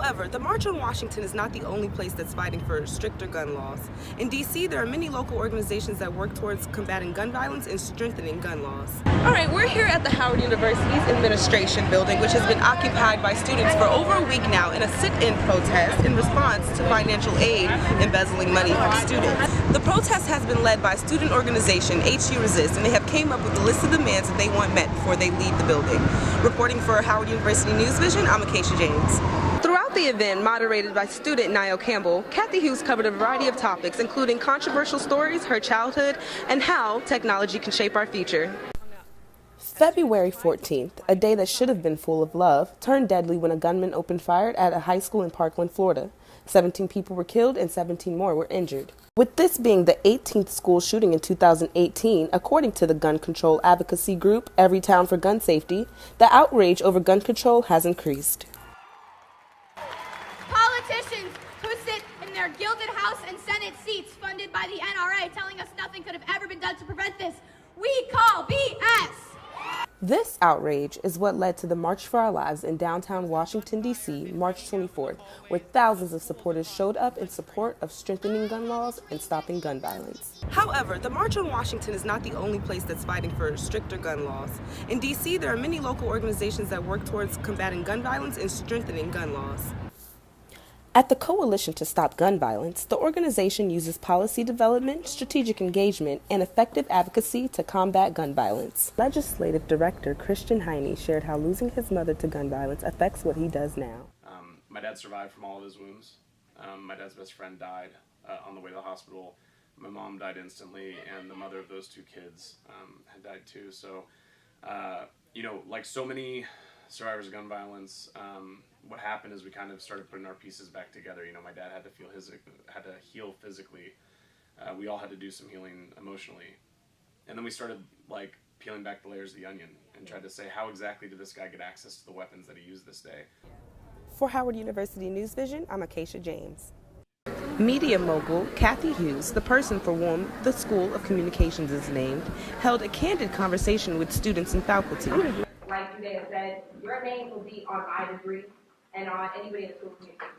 However, the March on Washington is not the only place that's fighting for stricter gun laws. In D.C., there are many local organizations that work towards combating gun violence and strengthening gun laws. All right, we're here at the Howard University's administration building, which has been occupied by students for over a week now in a sit-in protest in response to financial aid embezzling money from students. The protest has been led by student organization HU Resist, and they have came up with a list of demands that they want met before they leave the building. Reporting for Howard University News Vision, I'm Acacia James. Throughout the event, moderated by student Niall Campbell, Kathy Hughes covered a variety of topics, including controversial stories, her childhood, and how technology can shape our future. February 14th, a day that should have been full of love, turned deadly when a gunman opened fire at a high school in Parkland, Florida. 17 people were killed and 17 more were injured. With this being the 18th school shooting in 2018, according to the gun control advocacy group Every Town for Gun Safety, the outrage over gun control has increased. Politicians who sit in their gilded House and Senate seats funded by the NRA telling us nothing could have ever been done to prevent this, we call BS! This outrage is what led to the March for Our Lives in downtown Washington, D.C., March 24th, where thousands of supporters showed up in support of strengthening gun laws and stopping gun violence. However, the March on Washington is not the only place that's fighting for stricter gun laws. In D.C., there are many local organizations that work towards combating gun violence and strengthening gun laws. At the Coalition to Stop Gun Violence, the organization uses policy development, strategic engagement, and effective advocacy to combat gun violence. Legislative Director Christian Heine shared how losing his mother to gun violence affects what he does now. My dad survived from all of his wounds. My dad's best friend died on the way to the hospital. My mom died instantly, and the mother of those two kids had died too. So, like so many survivors of gun violence, what happened is we kind of started putting our pieces back together. My dad had to heal physically. We all had to do some healing emotionally. And then we started peeling back the layers of the onion and tried to say, how exactly did this guy get access to the weapons that he used this day? For Howard University News Vision, I'm Acacia James. Media mogul Kathy Hughes, the person for whom the School of Communications is named, held a candid conversation with students and faculty. Like you guys said, your name will be on my degree and on anybody in the school communications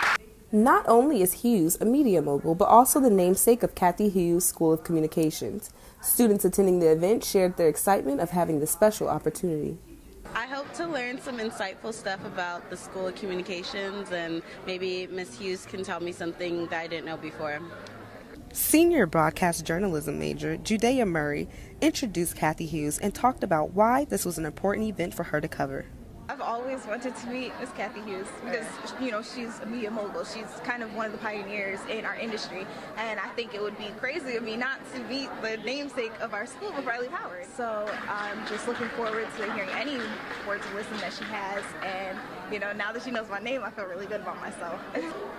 degree. Not only is Hughes a media mogul, but also the namesake of Kathy Hughes School of Communications. Students attending the event shared their excitement of having this special opportunity. I hope to learn some insightful stuff about the School of Communications, and maybe Miss Hughes can tell me something that I didn't know before. Senior broadcast journalism major Judea Murray introduced Kathy Hughes and talked about why this was an important event for her to cover. I've always wanted to meet Miss Kathy Hughes because, she's a media mogul. She's kind of one of the pioneers in our industry, and I think it would be crazy of me not to meet the namesake of our school before I leave Howard. So I'm just looking forward to hearing any words of wisdom that she has, and, now that she knows my name, I feel really good about myself.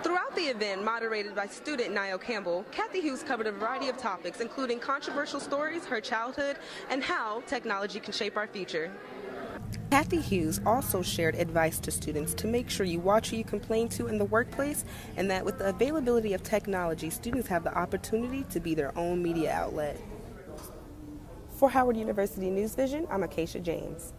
Throughout the event, moderated by student Niall Campbell, Kathy Hughes covered a variety of topics, including controversial stories, her childhood, and how technology can shape our future. Kathy Hughes also shared advice to students to make sure you watch who you complain to in the workplace, and that with the availability of technology, students have the opportunity to be their own media outlet. For Howard University News Vision, I'm Acacia James.